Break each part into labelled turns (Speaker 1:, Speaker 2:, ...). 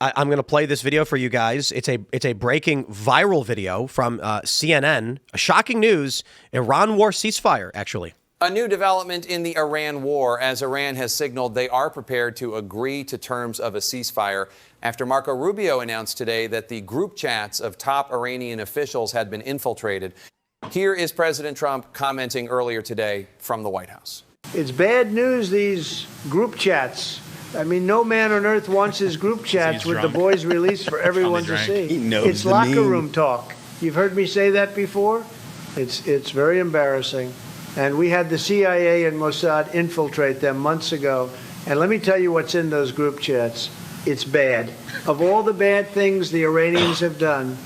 Speaker 1: I'm going to play this video for you guys. It's a breaking viral video from CNN. Shocking news: Iran war ceasefire, actually.
Speaker 2: A new development in the Iran war, as Iran has signaled they are prepared to agree to terms of a ceasefire after Marco Rubio announced today that the group chats of top Iranian officials had been infiltrated. Here is President Trump commenting earlier today from the White House.
Speaker 3: It's bad news, these group chats. I mean, no man on earth wants his group chats with the boys released for everyone to see. It's locker room talk. You've heard me say that before? It's very embarrassing. And we had the CIA and Mossad infiltrate them months ago. And let me tell you what's in those group chats. It's bad. Of all the bad things the Iranians have done,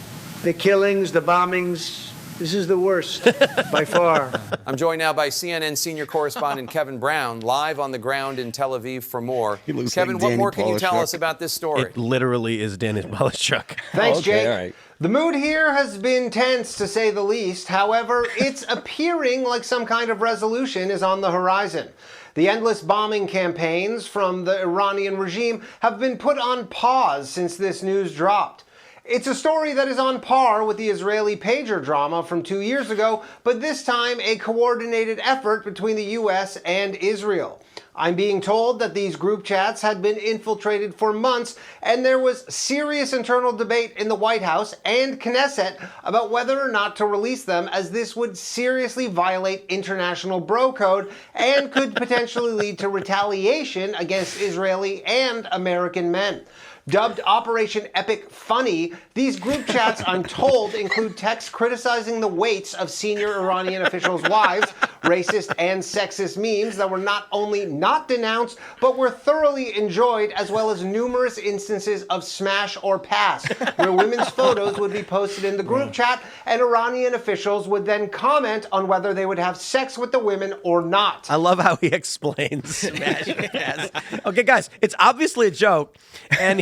Speaker 3: the killings, the bombings, this is the worst by far.
Speaker 2: I'm joined now by CNN senior correspondent Kevin Brown, live on the ground in Tel Aviv for more. Kevin,
Speaker 4: like
Speaker 2: what more can you tell us about this story?
Speaker 1: It literally is Danny Polishchuk.
Speaker 4: Thanks, Jake. Right. The mood here has been tense, to say the least. However, it's appearing like some kind of resolution is on the horizon. The endless bombing campaigns from the Iranian regime have been put on pause since this news dropped. It's a story that is on par with the Israeli pager drama from 2 years ago, but this time a coordinated effort between the U.S. and Israel. I'm being told that these group chats had been infiltrated for months, and there was serious internal debate in the White House and Knesset about whether or not to release them, as this would seriously violate international bro code and could potentially lead to retaliation against Israeli and American men. Dubbed Operation Epic Funny, these group chats, I'm told, include texts criticizing the weights of senior Iranian officials' wives, racist and sexist memes that were not only not denounced, but were thoroughly enjoyed, as well as numerous instances of smash or pass, where women's photos would be posted in the group chat, and Iranian officials would then comment on whether they would have sex with the women or not.
Speaker 1: I love how he explains smash and pass. Okay, guys, it's obviously a joke, and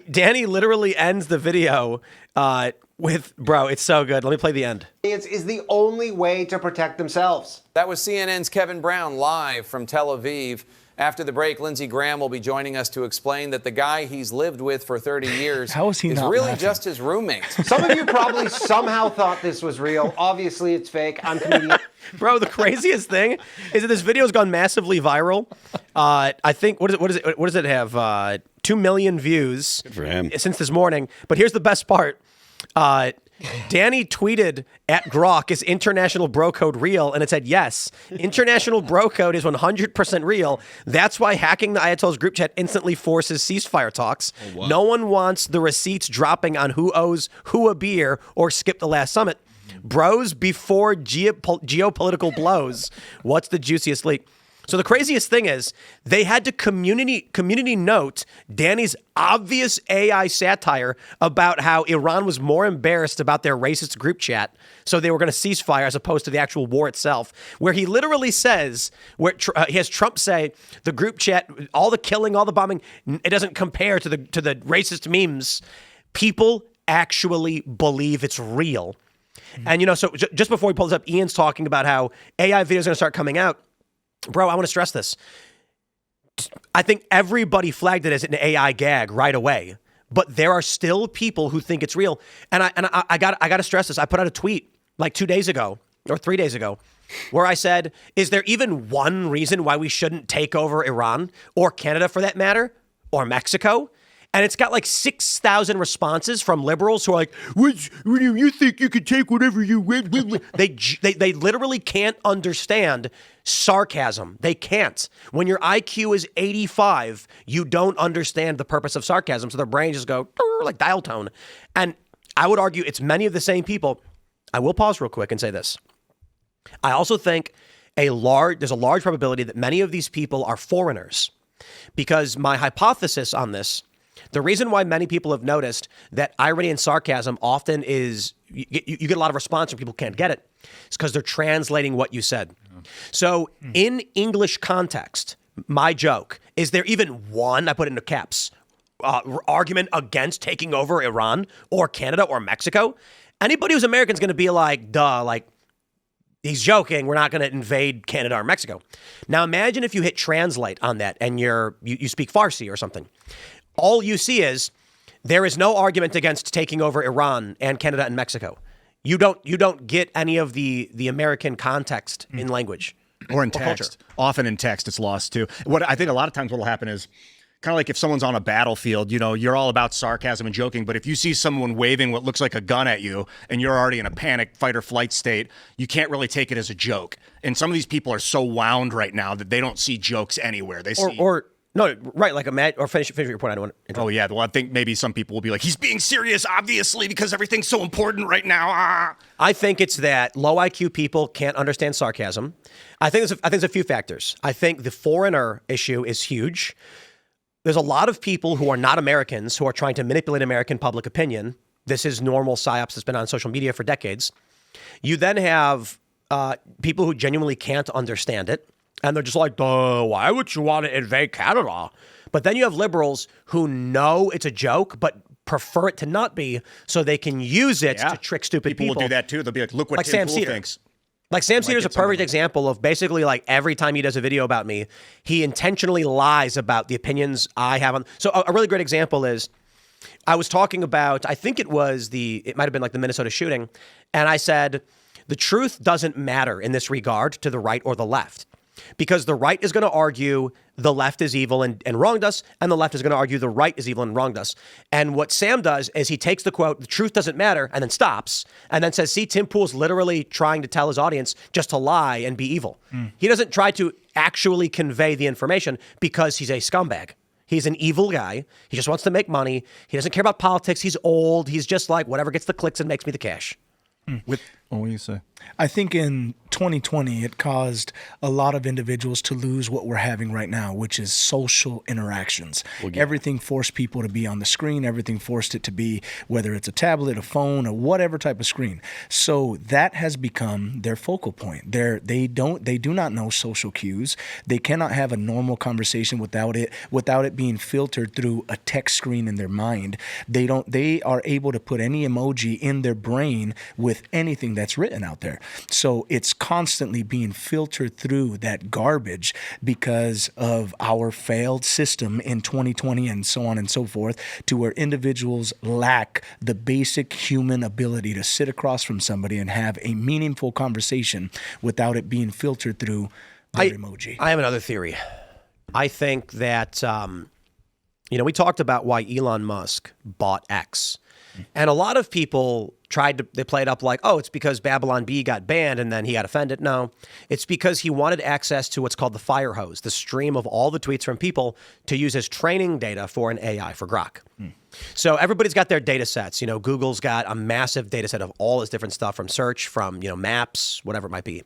Speaker 1: Danny literally ends the video with, bro, it's so good. Let me play the end.
Speaker 4: Is the only way to protect themselves.
Speaker 2: That was CNN's Kevin Brown live from Tel Aviv. After the break, Lindsey Graham will be joining us to explain that the guy he's lived with for 30 years is really laughing? Just his roommate.
Speaker 4: Some of you probably somehow thought this was real. Obviously, it's fake. I'm comedian.
Speaker 1: Bro, the craziest thing is that this video has gone massively viral. I think, what does it have? 2 million views.
Speaker 5: Good for him.
Speaker 1: Since this morning. But here's the best part. Danny tweeted at Grok, is international bro code real? And it said, yes, international bro code is 100% real. That's why hacking the Ayatollah's group chat instantly forces ceasefire talks. Oh, wow. No one wants the receipts dropping on who owes who a beer or skip the last summit. Bros before geopolitical blows. What's the juiciest leak? So the craziest thing is they had to community note Danny's obvious AI satire about how Iran was more embarrassed about their racist group chat, so they were going to ceasefire as opposed to the actual war itself, where he literally says, he has Trump say the group chat, all the killing, all the bombing, it doesn't compare to the racist memes. People actually believe it's real. And, so just before we pull this up, Ian's talking about how AI videos are going to start coming out. Bro, I want to stress this. I think everybody flagged it as an AI gag right away, but there are still people who think it's real. And I got to stress this. I put out a tweet like 2 days ago or 3 days ago where I said, is there even one reason why we shouldn't take over Iran or Canada for that matter or Mexico? And it's got like 6,000 responses from liberals who are like, you think you can take whatever you want? They literally can't understand sarcasm. They can't. When your IQ is 85, you don't understand the purpose of sarcasm. So their brains just go like dial tone. And I would argue it's many of the same people. I will pause real quick and say this. I also think there's a large probability that many of these people are foreigners, because my hypothesis on this, the reason why many people have noticed that irony and sarcasm often is, you get a lot of response when people can't get it, is because they're translating what you said. So in English context, my joke, is there even one, I put it into caps, argument against taking over Iran or Canada or Mexico? Anybody who's American is going to be like, duh, like, he's joking. We're not going to invade Canada or Mexico. Now imagine if you hit translate on that and you speak Farsi or something. all you see is there is no argument against taking over Iran and Canada and Mexico. You don't get any of the American context in language
Speaker 5: or in text.
Speaker 1: Culture.
Speaker 5: Often in text, it's lost too. What I think a lot of times what will happen is kind of like if someone's on a battlefield, you're all about sarcasm and joking, but if you see someone waving what looks like a gun at you and you're already in a panic fight or flight state, you can't really take it as a joke. And some of these people are so wound right now that they don't see jokes anywhere. They see
Speaker 1: No, right, like finish your point. I don't want to interrupt.
Speaker 5: Oh, yeah. Well, I think maybe some people will be like, he's being serious, obviously, because everything's so important right now. Ah.
Speaker 1: I think it's that low IQ people can't understand sarcasm. I think there's a few factors. I think the foreigner issue is huge. There's a lot of people who are not Americans who are trying to manipulate American public opinion. This is normal psyops that's been on social media for decades. You then have people who genuinely can't understand it. And they're just like, why would you want to invade Canada? But then you have liberals who know it's a joke, but prefer it to not be, so they can use it to trick stupid people.
Speaker 5: People will do that too. They'll be like, look what Tim Pool thinks.
Speaker 1: Like Sam Cedar's a perfect example of basically like every time he does a video about me, he intentionally lies about the opinions I have on. So a really great example is I was talking about, I think it might have been like the Minnesota shooting. And I said, the truth doesn't matter in this regard to the right or the left. Because the right is going to argue the left is evil and wronged us, and the left is going to argue the right is evil and wronged us. And what Sam does is he takes the quote, the truth doesn't matter, and then stops, and then says, see, Tim Pool's literally trying to tell his audience just to lie and be evil. He doesn't try to actually convey the information because he's a scumbag. He's an evil guy. He just wants to make money. He doesn't care about politics. He's old. He's just like, whatever gets the clicks and makes me the cash.
Speaker 6: What do you say? I think in 2020, it caused a lot of individuals to lose what we're having right now, which is social interactions. Everything forced people to be on the screen. Everything forced it to be, whether it's a tablet, a phone, or whatever type of screen. So that has become their focal point. They do not know social cues. They cannot have a normal conversation without it being filtered through a text screen in their mind. They are able to put any emoji in their brain with anything that's written out there. So it's constantly being filtered through that garbage because of our failed system in 2020 and so on and so forth, to where individuals lack the basic human ability to sit across from somebody and have a meaningful conversation without it being filtered through their emoji.
Speaker 1: I have another theory. I think that, we talked about why Elon Musk bought X. And a lot of people they play it up like, oh, it's because Babylon Bee got banned and then he got offended. No, it's because he wanted access to what's called the fire hose, the stream of all the tweets from people to use as training data for an AI, for Grok. So everybody's got their data sets. Google's got a massive data set of all this different stuff, from search, from, maps, whatever it might be.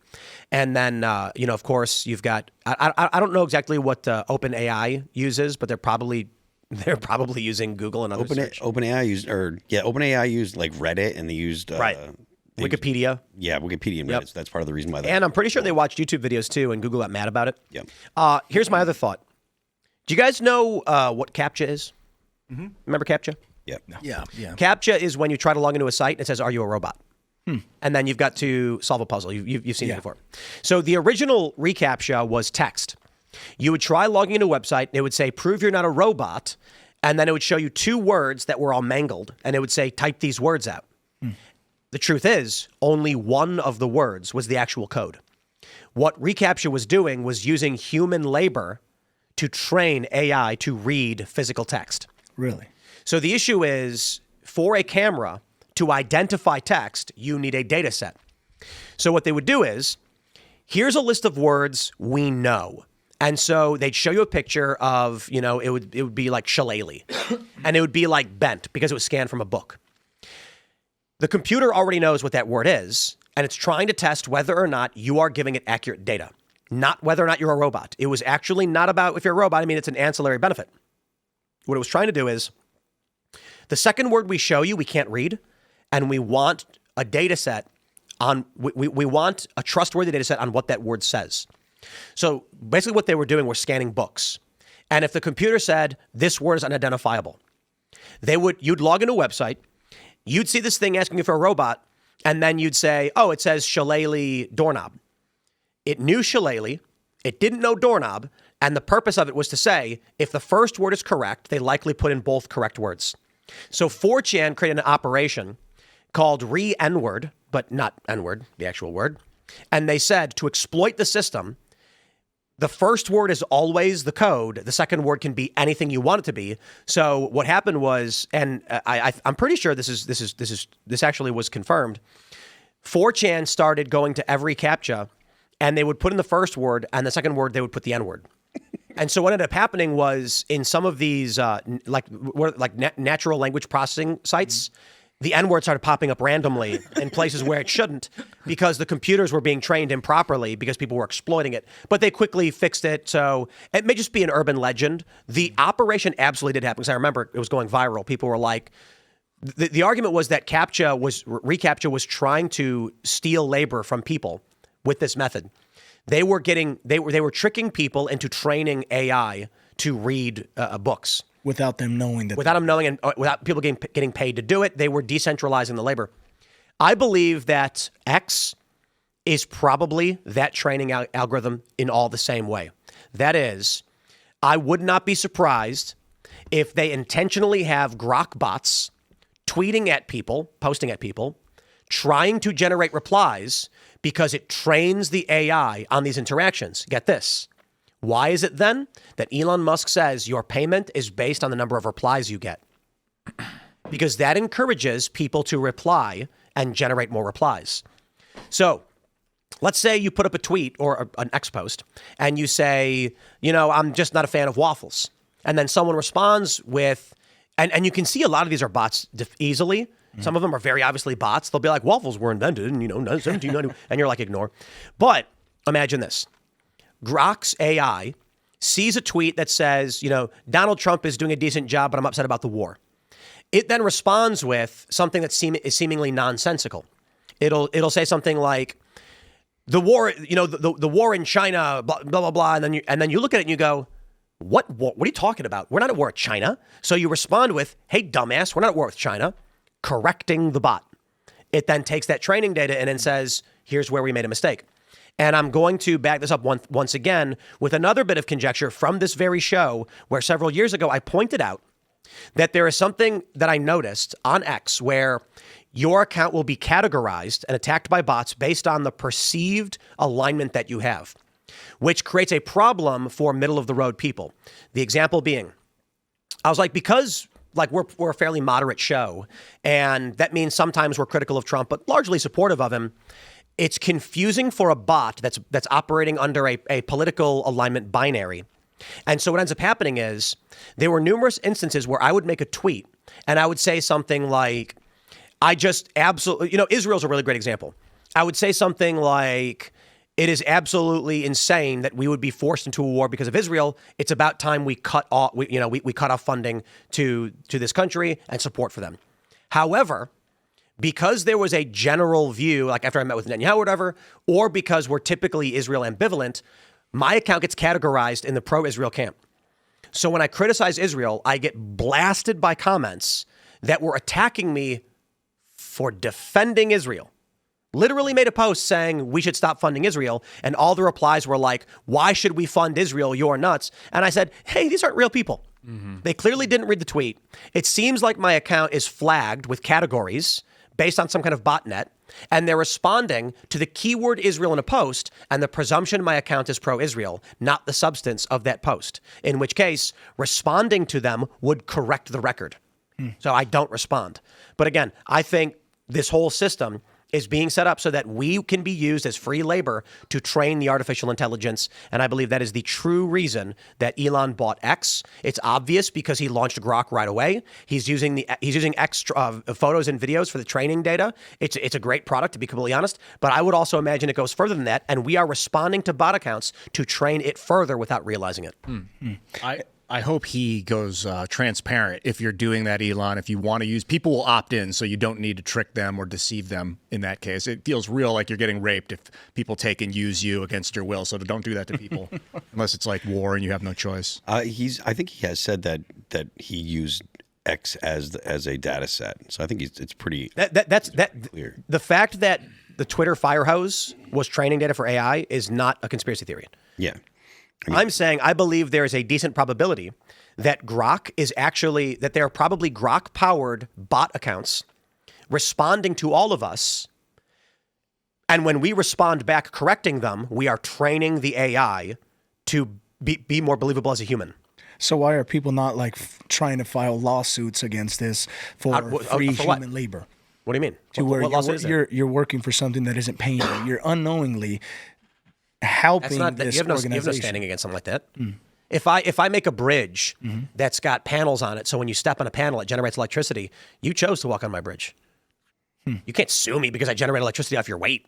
Speaker 1: And then, of course, you've got, I don't know exactly what OpenAI uses, but they're probably using Google and other search.
Speaker 7: OpenAI used like Reddit, and they used
Speaker 1: Wikipedia.
Speaker 7: Yeah, Wikipedia and Reddit. So that's part of the reason why.
Speaker 1: And I'm pretty sure they watched YouTube videos too, and Google got mad about it.
Speaker 7: Yeah.
Speaker 1: Here's my other thought. Do you guys know what CAPTCHA is? Mm-hmm. Remember CAPTCHA?
Speaker 7: Yeah.
Speaker 6: Yeah.
Speaker 1: CAPTCHA is when you try to log into a site and it says, "Are you a robot?" And then you've got to solve a puzzle. You've seen it before. So the original reCAPTCHA was text. You would try logging into a website, and it would say, prove you're not a robot, and then it would show you two words that were all mangled, and it would say, type these words out. The truth is, only one of the words was the actual code. What reCAPTCHA was doing was using human labor to train AI to read physical text.
Speaker 6: Really?
Speaker 1: So the issue is, for a camera to identify text, you need a data set. So what they would do is, here's a list of words we know. And so they'd show you a picture of, it would be like shillelagh, and it would be like bent because it was scanned from a book. The computer already knows what that word is, and it's trying to test whether or not you are giving it accurate data, not whether or not you're a robot. It was actually not about if you're a robot. I mean, it's an ancillary benefit. What it was trying to do is, the second word we show you, we can't read, and we want a data set on, we want a trustworthy data set on what that word says. So basically what they were doing was scanning books. And if the computer said, this word is unidentifiable, you'd log into a website, you'd see this thing asking you for a robot, and then you'd say, oh, it says shillelagh doorknob. It knew shillelagh, it didn't know doorknob, And the purpose of it was to say, if the first word is correct, they likely put in both correct words. So 4chan created an operation called re-N-word, but not N-word, the actual word. And they said to exploit the system, the first word is always the code. The second word can be anything you want it to be. So what happened was, and I'm pretty sure this actually was confirmed. 4chan started going to every CAPTCHA, and they would put in the first word, and the second word they would put the N-word. And so what ended up happening was in some of these natural language processing sites, the N-word started popping up randomly in places where it shouldn't because the computers were being trained improperly because people were exploiting it. But they quickly fixed it. So it may just be an urban legend. The operation absolutely did happen because I remember it was going viral. People were like, the argument was that reCAPTCHA was trying to steal labor from people with this method. They were tricking people into training AI to read books.
Speaker 6: Without them knowing that.
Speaker 1: Without them knowing and without people getting paid to do it, they were decentralizing the labor. I believe that X is probably that training algorithm in all the same way. That is, I would not be surprised if they intentionally have Grok bots tweeting at people, posting at people, trying to generate replies because it trains the AI on these interactions. Get this. Why is it then that Elon Musk says your payment is based on the number of replies you get? Because that encourages people to reply and generate more replies. So let's say you put up a tweet or an X post and you say, I'm just not a fan of waffles. And then someone responds with, and you can see a lot of these are bots easily. Some of them are very obviously bots. They'll be like, waffles were invented in 1790, and you're like, ignore. But imagine this. Grok's AI sees a tweet that says, Donald Trump is doing a decent job, but I'm upset about the war. It then responds with something that is seemingly nonsensical. It'll say something like, the war, the war in China, blah, blah, blah, blah. And then you look at it and you go, what are you talking about? We're not at war with China. So you respond with, hey, dumbass, we're not at war with China, correcting the bot. It then takes that training data and then says, here's where we made a mistake. And I'm going to back this up once again with another bit of conjecture from this very show where several years ago I pointed out that there is something that I noticed on X where your account will be categorized and attacked by bots based on the perceived alignment that you have, which creates a problem for middle-of-the-road people. The example being, I was like, because we're a fairly moderate show, and that means sometimes we're critical of Trump, but largely supportive of him. It's confusing for a bot that's operating under a political alignment binary. And so what ends up happening is there were numerous instances where I would make a tweet and I would say something like, I just absolutely, Israel's a really great example. I would say something like, it is absolutely insane that we would be forced into a war because of Israel. It's about time we cut off, we cut off funding to this country and support for them. However, because there was a general view, like after I met with Netanyahu or whatever, or because we're typically Israel ambivalent, my account gets categorized in the pro-Israel camp. So when I criticize Israel, I get blasted by comments that were attacking me for defending Israel. Literally made a post saying we should stop funding Israel. And all the replies were like, why should we fund Israel? You're nuts. And I said, hey, these aren't real people. Mm-hmm. They clearly didn't read the tweet. It seems like my account is flagged with categories based on some kind of botnet, and they're responding to the keyword Israel in a post, and the presumption my account is pro-Israel, not the substance of that post, in which case responding to them would correct the record. So I don't respond. But again, I think this whole system is being set up so that we can be used as free labor to train the artificial intelligence. And I believe that is the true reason that Elon bought X. It's obvious because he launched Grok right away. He's using X photos and videos for the training data. It's a great product, to be completely honest. But I would also imagine it goes further than that. And we are responding to bot accounts to train it further without realizing it.
Speaker 5: I hope he goes transparent if you're doing that, Elon. If you want to use, people will opt in, so you don't need to trick them or deceive them in that case. It feels real like you're getting raped if people take and use you against your will. So don't do that to people unless it's like war and you have no choice.
Speaker 7: I think he has said that he used X as a data set. So I think it's pretty
Speaker 1: that's
Speaker 7: clear.
Speaker 1: The fact that the Twitter fire hose was training data for AI is not a conspiracy theory.
Speaker 7: Yeah.
Speaker 1: I'm saying I believe there is a decent probability that Grok is actually, that there are probably Grok-powered bot accounts responding to all of us. And when we respond back correcting them, we are training the AI to be more believable as a human.
Speaker 6: So why are people not like trying to file lawsuits against this for free
Speaker 1: for
Speaker 6: human labor?
Speaker 1: What do you mean?
Speaker 6: To where you're working for something that isn't paying you. You're unknowingly helping this organization. You have no standing
Speaker 1: against something like that. If I make a bridge that's got panels on it, so when you step on a panel, it generates electricity, you chose to walk on my bridge. You can't sue me because I generate electricity off your weight.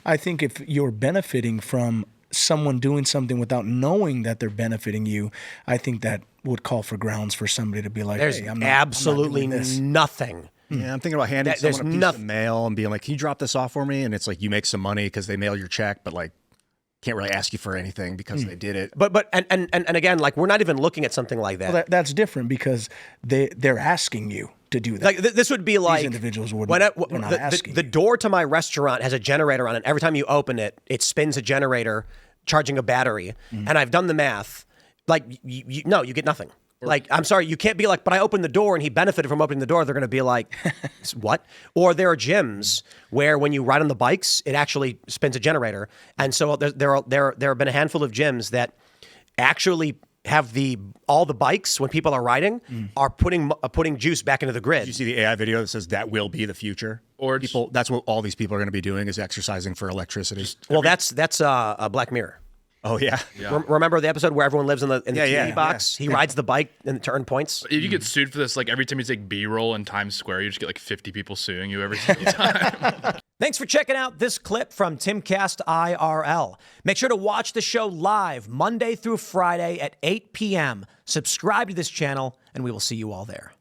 Speaker 6: I think if you're benefiting from someone doing something without knowing that they're benefiting you, I think that would call for grounds for somebody to be like,
Speaker 1: there's
Speaker 6: hey,
Speaker 1: absolutely nothing.
Speaker 5: Yeah, I'm thinking about handing someone a piece of mail and being like, can you drop this off for me? And it's like, you make some money because they mail your check, but like, can't really ask you for anything because they did it.
Speaker 1: But again, like, we're not even looking at something like that.
Speaker 6: Well, that's different because they're asking you to do that.
Speaker 1: Like this would be like
Speaker 6: these individuals would
Speaker 1: the door to my restaurant has a generator on it. Every time you open it, it spins a generator charging a battery. And I've done the math. Like, you get nothing. Like, I'm sorry, you can't be like, but I opened the door and he benefited from opening the door. They're going to be like, what? Or there are gyms where when you ride on the bikes, it actually spins a generator. And so there have been a handful of gyms that actually have all the bikes when people are riding are putting juice back into the grid.
Speaker 5: Did you see the AI video that says that will be the future? Or that's what all these people are going to be doing, is exercising for electricity.
Speaker 1: Well, that's a Black Mirror.
Speaker 5: Oh, yeah.
Speaker 1: Remember the episode where everyone lives in the TV box? Yeah. He rides the bike and to earn points.
Speaker 8: If you get sued for this, like every time you take B-roll in Times Square, you just get like 50 people suing you every single time.
Speaker 1: Thanks for checking out this clip from Timcast IRL. Make sure to watch the show live Monday through Friday at 8 p.m. Subscribe to this channel, and we will see you all there.